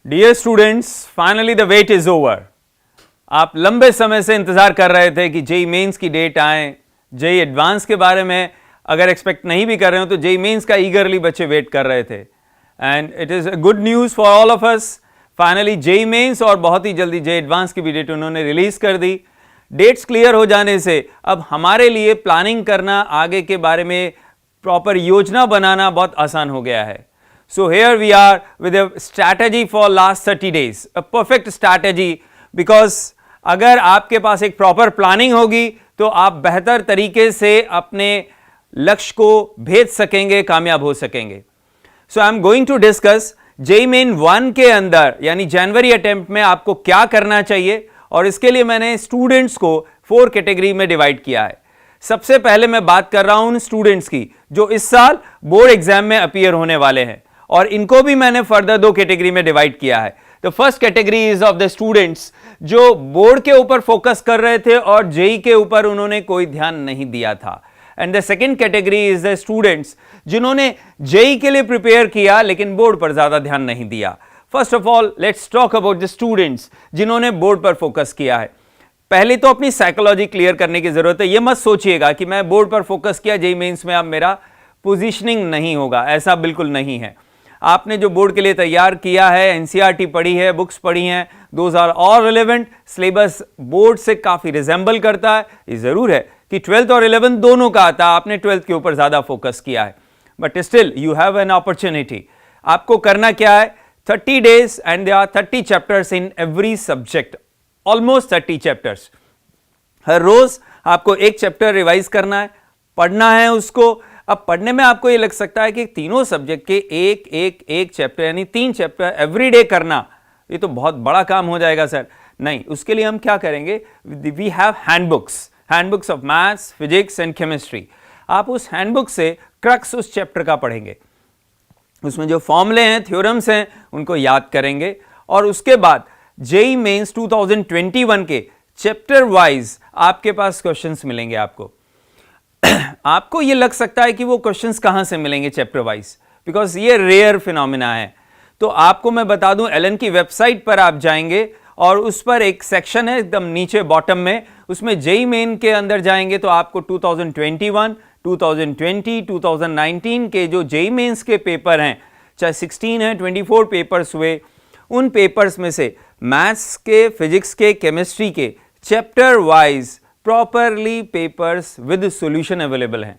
Dear students, finally the wait is over. आप लंबे समय से इंतजार कर रहे थे कि जेई मेंस की डेट आए। जेई एडवांस के बारे में अगर एक्सपेक्ट नहीं भी कर रहे हो तो जेई मेंस का ईगरली बच्चे वेट कर रहे थे, and it is good news for all of us. Finally JEE Mains और बहुत ही जल्दी जेई एडवांस की भी डेट उन्होंने रिलीज कर दी। डेट्स क्लियर हो जाने से अब हमारे लिए प्लानिंग करना, आगे के बारे में प्रॉपर योजना बनाना बहुत आसान हो गया है। So here we are with a strategy for last 30 days, a perfect strategy, because अगर आपके पास एक प्रॉपर प्लानिंग होगी तो आप बेहतर तरीके से अपने लक्ष्य को भेज सकेंगे, कामयाब हो सकेंगे। So I am going to discuss JEE main 1 के अंदर यानी जनवरी अटेम्प्ट में आपको क्या करना चाहिए, और इसके लिए मैंने स्टूडेंट्स को 4 कैटेगरी में डिवाइड किया है। सबसे पहले मैं बात कर रहा हूं उन स्टूडेंट्स की जो इस साल बोर्ड एग्जाम में अपीयर होने वाले हैं, और इनको भी मैंने फर्दर 2 कैटेगरी में डिवाइड किया है। The first category is of the students जो बोर्ड के ऊपर फोकस कर रहे थे और जेई के ऊपर उन्होंने कोई ध्यान नहीं दिया था, and the second category is the students जिन्होंने जेई के लिए प्रिपेयर किया लेकिन बोर्ड पर ज्यादा ध्यान नहीं दिया। First of all let's talk about the students जिन्होंने बोर्ड पर फोकस किया है। पहले तो अपनी साइकोलॉजी क्लियर करने की जरूरत है। यह मत सोचिएगा कि मैं बोर्ड पर फोकस किया, जेई मेंस में अब मेरा पोजीशनिंग नहीं होगा, ऐसा बिल्कुल नहीं है। आपने जो बोर्ड के लिए तैयार किया है, एनसीईआरटी पढ़ी है, बुक्स पढ़ी हैं, those are all relevant. Syllabus board से काफी रिजेंबल करता है। ये जरूर है कि 12th और 11th दोनों का आता है, आपने 12th के ऊपर ज्यादा फोकस किया है, but still you have an opportunity. आपको करना क्या है, 30 days and there are 30 chapters in every subject, almost 30 chapters. हर रोज आपको एक चैप्टर रिवाइज करना है, पढ़ना है उसको। अब पढ़ने में आपको ये लग सकता है कि तीनों सब्जेक्ट के एक चैप्टर यानी 3 चैप्टर एवरी डे करना, ये तो बहुत बड़ा काम हो जाएगा सर। नहीं, उसके लिए हम क्या करेंगे, we have handbooks of maths, physics and chemistry. आप उस हैंडबुक से क्रक्स उस चैप्टर का पढ़ेंगे, उसमें जो फॉर्मूले हैं, थ्योरम्स हैं, उनको याद करेंगे, और उसके बाद जेई मेंस 2021 के चैप्टर वाइज आपके पास क्वेश्चंस मिलेंगे। आपको ये लग सकता है कि वो क्वेश्चंस कहां से मिलेंगे चैप्टर वाइज, बिकॉज ये रेयर फिनोमिना है। तो आपको मैं बता दूं, एलन की वेबसाइट पर आप जाएंगे और उस पर एक सेक्शन है एकदम नीचे बॉटम में, उसमें जेई मेन के अंदर जाएंगे तो आपको 2021, 2020, 2019 के जो जेई मेंस के पेपर हैं, चाहे 16 है, 24 पेपर्स हुए, उन पेपर्स में से मैथ्स के, फिजिक्स के, केमिस्ट्री के chapter wise properly papers with solution available हैं।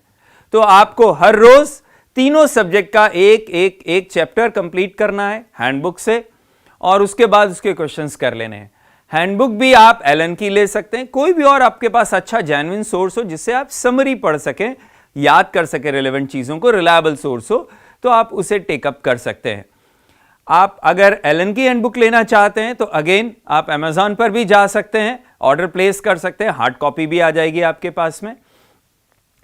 तो आपको हर रोज तीनों सब्जेक्ट का एक चैप्टर कंप्लीट करना है हैंडबुक से, और उसके बाद उसके क्वेश्चंस कर लेने हैं। हैंडबुक भी आप एलन की ले सकते हैं, कोई भी और आपके पास अच्छा जेन्युइन सोर्स हो जिससे आप समरी पढ़ सकें, याद कर सकें रिलेवेंट चीजों को, रिलायबल सोर्स हो, तो आप उसे टेकअप कर सकते हैं। आप अगर एलन की हैंडबुक लेना चाहते हैं तो अगेन आप Amazon पर भी जा सकते हैं, ऑर्डर प्लेस कर सकते हैं, हार्ड कॉपी भी आ जाएगी आपके पास में।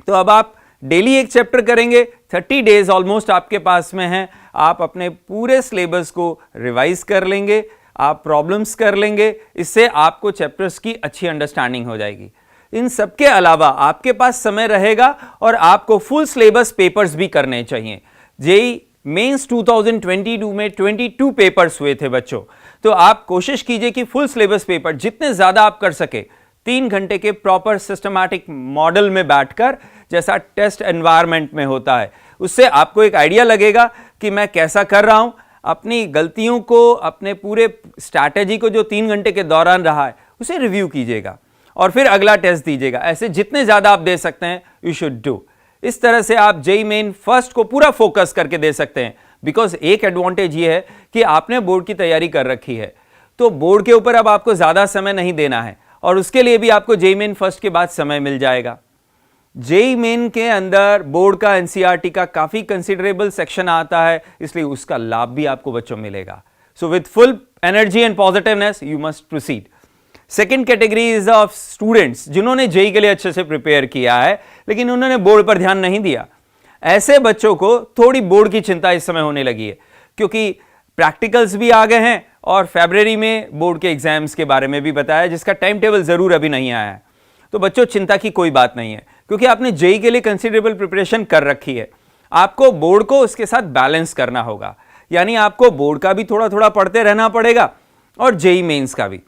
तो अब आप डेली एक चैप्टर करेंगे, 30 डेज ऑलमोस्ट आपके पास में है। आप अपने पूरे सिलेबस को रिवाइज कर लेंगे, आप प्रॉब्लम्स कर लेंगे, इससे आपको चैप्टर्स की अच्छी अंडरस्टैंडिंग हो जाएगी। इन सबके अलावा आपके पास समय रहेगा और आपको फुल सिलेबस पेपर्स भी करने चाहिए। जेई मेंस 2022 में 22 पेपर्स हुए थे बच्चों, तो आप कोशिश कीजिए कि फुल सिलेबस पेपर जितने ज्यादा आप कर सके, 3 घंटे के प्रॉपर सिस्टमैटिक मॉडल में बैठकर, जैसा टेस्ट एनवायरनमेंट में होता है, उससे आपको एक आइडिया लगेगा कि मैं कैसा कर रहा हूं। अपनी गलतियों को, अपने पूरे स्ट्रैटेजी को जो 3 घंटे के दौरान रहा है, उसे रिव्यू कीजिएगा और फिर अगला टेस्ट दीजिएगा। ऐसे जितने ज्यादा आप दे सकते हैं यू शुड डू। इस तरह से आप जेई मेन फर्स्ट को पूरा फोकस करके दे सकते हैं, बिकॉज एक एडवांटेज ये है कि आपने बोर्ड की तैयारी कर रखी है, तो बोर्ड के ऊपर अब आपको ज्यादा समय नहीं देना है, और उसके लिए भी आपको जेई मेन फर्स्ट के बाद समय मिल जाएगा। जेई मेन के अंदर बोर्ड का, एनसीईआरटी का काफी कंसिडरेबल सेक्शन आता है, इसलिए उसका लाभ भी आपको बच्चों मिलेगा। So with full energy and positiveness you must proceed. Second category is of students जिन्होंने जेई के लिए अच्छे से प्रिपेयर किया है लेकिन उन्होंने बोर्ड पर ध्यान नहीं दिया। ऐसे बच्चों को थोड़ी बोर्ड की चिंता इस समय होने लगी है, क्योंकि प्रैक्टिकल्स भी आ गए हैं और फरवरी में बोर्ड के एग्जाम्स के बारे में भी बताया, जिसका टाइम टेबल जरूर अभी नहीं आया है। तो बच्चों, चिंता की कोई बात नहीं है, क्योंकि आपने जेई के लिए कंसिडरेबल प्रिपरेशन कर रखी है। आपको बोर्ड को उसके साथ बैलेंस करना होगा, यानी आपको बोर्ड का भी थोड़ा थोड़ा पढ़ते रहना पड़ेगा और जेई मेंस का भी।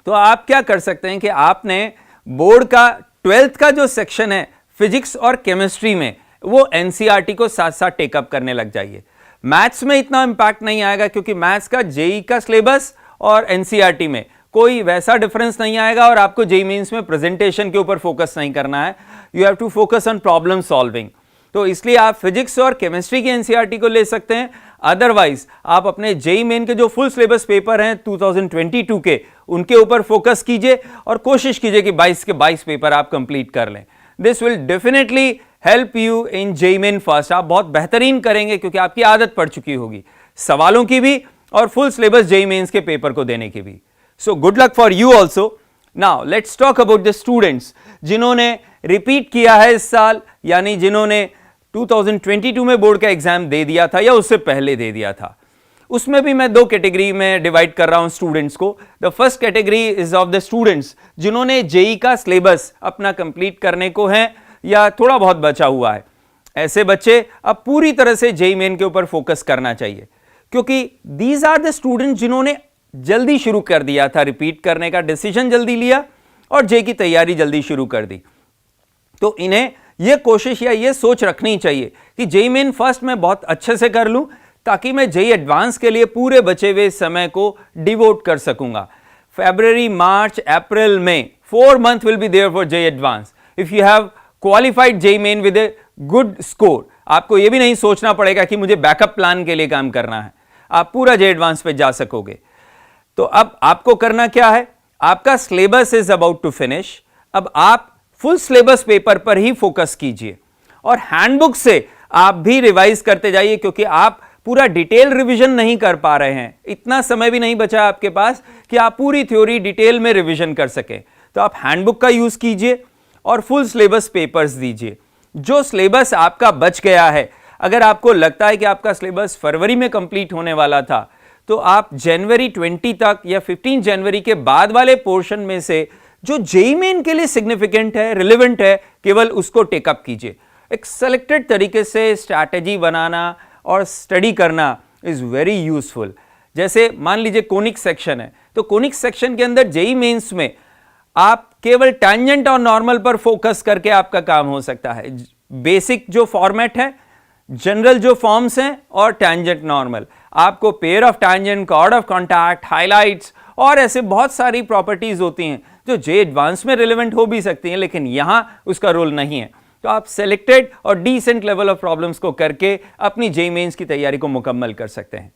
तो आप क्या कर सकते हैं कि आपने बोर्ड का 12th का जो सेक्शन है फिजिक्स और केमिस्ट्री में, वो एनसीईआरटी को साथ साथ टेकअप करने लग जाइए। मैथ्स में इतना इंपैक्ट नहीं आएगा क्योंकि मैथ्स का जेई का सिलेबस और एनसीईआरटी में कोई वैसा डिफरेंस नहीं आएगा और आपको जेई मेंस में प्रेजेंटेशन के ऊपर फोकस नहीं करना है। You have to focus on problem solving. तो इसलिए आप फिजिक्स और केमिस्ट्री की एनसीईआरटी को ले सकते हैं। अदरवाइज आप अपने जेई मेन के जो फुल सिलेबस पेपर हैं 2022 के, उनके ऊपर फोकस कीजिए और कोशिश कीजिए कि 22 के 22 पेपर आप कंप्लीट कर लें। This will definitely help you in JEE main first. आप बहुत बेहतरीन करेंगे क्योंकि आपकी आदत पड़ चुकी होगी सवालों की भी और फुल सिलेबस जेई मेंस के पेपर को देने की भी। So good luck for you also. Now let's talk about the students जिन्होंने रिपीट किया है इस साल, यानी जिन्होंने 2022 में बोर्ड का एग्जाम दे दिया था या उससे पहले दे दिया था। उसमें भी मैं दो कैटेगरी में डिवाइड कर रहा हूं स्टूडेंट्स को। The first category is of the students जिन्होंने जेई का सिलेबस अपना कंप्लीट करने को है या थोड़ा बहुत बचा हुआ है। ऐसे बच्चे अब पूरी तरह से जेई मेन के ऊपर फोकस करना चाहिए क्योंकि दीज आर द स्टूडेंट्स जिन्होंने जल्दी शुरू कर दिया था, रिपीट करने का डिसीजन जल्दी लिया और जेई की तैयारी जल्दी शुरू कर दी। तो इन्हें यह कोशिश या यह सोच रखनी चाहिए कि जेई मेन फर्स्ट मैं बहुत अच्छे से कर लूं ताकि मैं जेई एडवांस के लिए पूरे बचे हुए समय को डिवोट कर सकूंगा। फरवरी, मार्च, अप्रैल, मई 4 months will be there for JEE advance. If you have qualified JEE main with a good score, आपको यह भी नहीं सोचना पड़ेगा कि मुझे बैकअप प्लान के लिए काम करना है, आप पूरा जेई एडवांस पे जा सकोगे। तो अब आपको करना क्या है, आपका syllabus is about to finish. अब आप फुल सिलेबस पेपर पर ही फोकस कीजिए और हैंडबुक से आप भी रिवाइज करते जाइए क्योंकि आप पूरा डिटेल रिवीजन नहीं कर पा रहे हैं, इतना समय भी नहीं बचा आपके पास कि आप पूरी थ्योरी डिटेल में रिवीजन कर सकें। तो आप हैंडबुक का यूज कीजिए और फुल सिलेबस पेपर्स दीजिए। जो सिलेबस आपका बच गया है, अगर आपको लगता है कि आपका सिलेबस फरवरी में कंप्लीट होने वाला था, तो आप जनवरी 20 तक या 15 जनवरी के बाद वाले पोर्शन में से जो जेई मेन के लिए सिग्निफिकेंट है, रिलेवेंट है, केवल उसको टेकअप कीजिए। एक सेलेक्टेड तरीके से स्ट्रैटेजी बनाना और स्टडी करना इज वेरी यूजफुल। जैसे मान लीजिए कोनिक सेक्शन है, तो कोनिक सेक्शन के अंदर जेई मेंस में आप केवल टैंजेंट और नॉर्मल पर फोकस करके आपका काम हो सकता है। बेसिक जो फॉर्मेट है, जनरल जो फॉर्म्स हैं और टैंजेंट नॉर्मल, आपको pair of tangent, chord of contact, highlights और ऐसे बहुत सारी प्रॉपर्टीज होती हैं जो जेई एडवांस में रिलेवेंट हो भी सकती हैं, लेकिन यहां उसका रोल नहीं है। तो आप सेलेक्टेड और डिसेंट लेवल ऑफ प्रॉब्लम्स को करके अपनी जेई मेंस की तैयारी को मुकम्मल कर सकते हैं।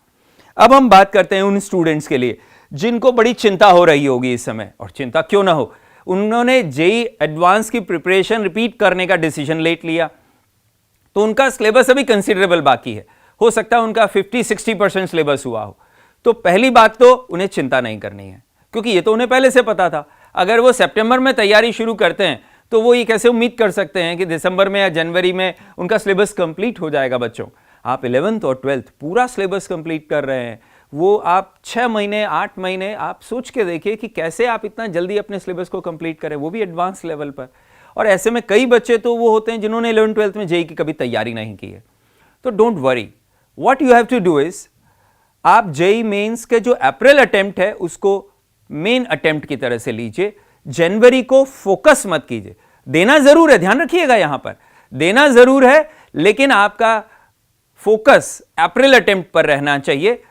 अब हम बात करते हैं उन स्टूडेंट्स के लिए जिनको बड़ी चिंता हो रही होगी इस समय, और चिंता क्यों ना हो, उन्होंने जेई एडवांस की प्रिपरेशन रिपीट करने का डिसीजन लेट लिया, तो उनका सिलेबस अभी कंसिडरेबल बाकी है। हो सकता है उनका 50-60% सिलेबस हुआ हो। तो पहली बात तो उन्हें चिंता नहीं करनी है क्योंकि ये तो उन्हें पहले से पता था। अगर वो सितंबर में तैयारी शुरू करते हैं तो वो ये कैसे उम्मीद कर सकते हैं कि दिसंबर में या जनवरी में उनका सिलेबस कंप्लीट हो जाएगा। बच्चों, आप 11th और 12th पूरा सिलेबस कंप्लीट कर रहे हैं, वो आप 6 महीने 8 महीने आप सोच के देखिए कि कैसे आप इतना जल्दी अपने सिलेबस को कंप्लीट करें, वो भी एडवांस लेवल पर। और ऐसे में कई बच्चे तो वो होते हैं जिन्होंने 11th 12th में जेई की कभी तैयारी नहीं की है। तो don't worry, what you have to do is, आप जेई मेंस के जो अप्रैल अटेम्प्ट है उसको मेन अटेम्प्ट की तरह से लीजिए। जनवरी को फोकस मत कीजिए। देना जरूर है, ध्यान रखिएगा, यहां पर देना जरूर है, लेकिन आपका फोकस अप्रैल अटेम्प्ट पर रहना चाहिए।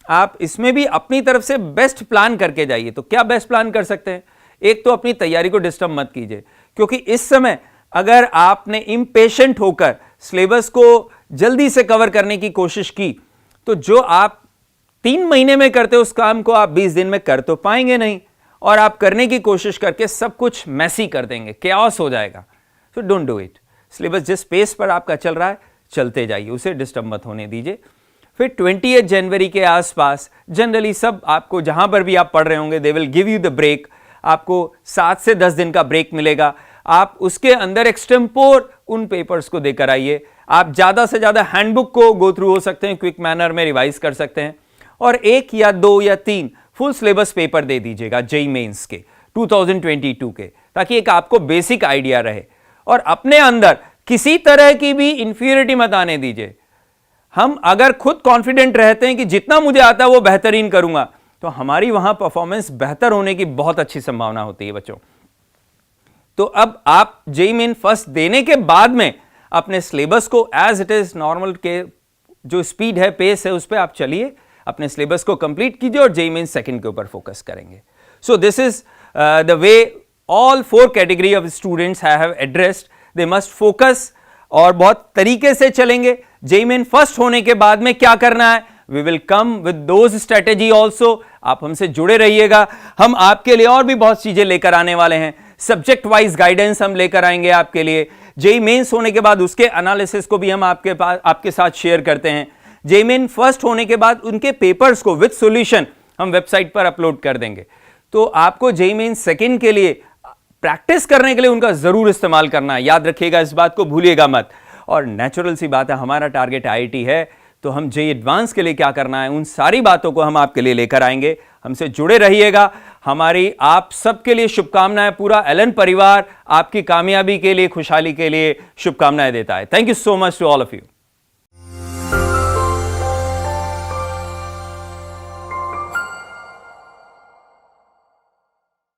आप इसमें भी अपनी तरफ से बेस्ट प्लान करके जाइए। तो क्या बेस्ट प्लान कर सकते हैं? एक तो अपनी तैयारी को डिस्टर्ब मत कीजिए क्योंकि इस समय अगर आपने इम्पेशेंट होकर सिलेबस को जल्दी से कवर करने की कोशिश की तो जो आप 3 महीने में करते उस काम को आप 20 दिन में कर तो पाएंगे नहीं, और आप करने की कोशिश करके सब कुछ मैसी कर देंगे, केओस हो जाएगा। So don't do it. Syllabus जिस पेस पर आपका चल रहा है चलते जाइए, उसे डिस्टर्ब मत होने दीजिए। फिर 28 जनवरी के आसपास जनरली सब आपको जहां पर भी आप पढ़ रहे होंगे they will give you the break. आपको 7 से 10 दिन का ब्रेक मिलेगा। आप उसके अंदर एक्सटेम्पोर उन पेपर्स को देकर आइए। आप ज्यादा से ज्यादा हैंडबुक को गो थ्रू हो सकते हैं, क्विक मैनर में रिवाइज कर सकते हैं, और 1 या 2 या 3 फुल सिलेबस पेपर दे दीजिएगा जेई मेंस के 2022 के, ताकि एक आपको बेसिक आइडिया रहे। और अपने अंदर किसी तरह की भी इंफीरियरिटी मत आने दीजिए। हम अगर खुद कॉन्फिडेंट रहते हैं कि जितना मुझे आता है वो बेहतरीन करूंगा, तो हमारी वहां परफॉर्मेंस बेहतर होने की बहुत अच्छी संभावना होती है बच्चों। तो अब आप जेईई मेन फर्स्ट देने के बाद में अपने सिलेबस को एज इट इज नॉर्मल के जो स्पीड है, पेस है, उस पर आप चलिए, अपने सिलेबस को कंप्लीट कीजिए और जेईई मेन सेकंड के ऊपर फोकस करेंगे। So this is the way all 4 category of students have addressed. They must focus और बहुत तरीके से चलेंगे। जेईई मेन फर्स्ट होने के बाद में क्या करना है, we will come with those strategy also. आप हमसे जुड़े रहिएगा, हम आपके लिए और भी बहुत चीजें लेकर आने वाले हैं। सब्जेक्ट वाइज गाइडेंस हम लेकर आएंगे आपके लिए। जेईई मेंस होने के बाद उसके एनालिसिस को भी हम आपके साथ शेयर करते हैं। जेईई मेन फर्स्ट होने के बाद उनके पेपर्स को विद सॉल्यूशन हम वेबसाइट पर अपलोड कर देंगे। तो आपको जेईई मेन सेकंड के लिए प्रैक्टिस करने के लिए उनका जरूर इस्तेमाल करना है, याद रखिएगा, इस बात को भूलिएगा मत। और नेचुरल सी बात है, हमारा टारगेट आईआईटी है, तो हम जेईई एडवांस के लिए क्या करना है, उन सारी बातों को हम आपके लिए लेकर आएंगे। हमसे जुड़े रहिएगा। हमारी आप सबके लिए शुभकामनाएं। पूरा एलन परिवार आपकी कामयाबी के लिए, खुशहाली के लिए शुभकामनाएं देता है। Thank you so much to all of you.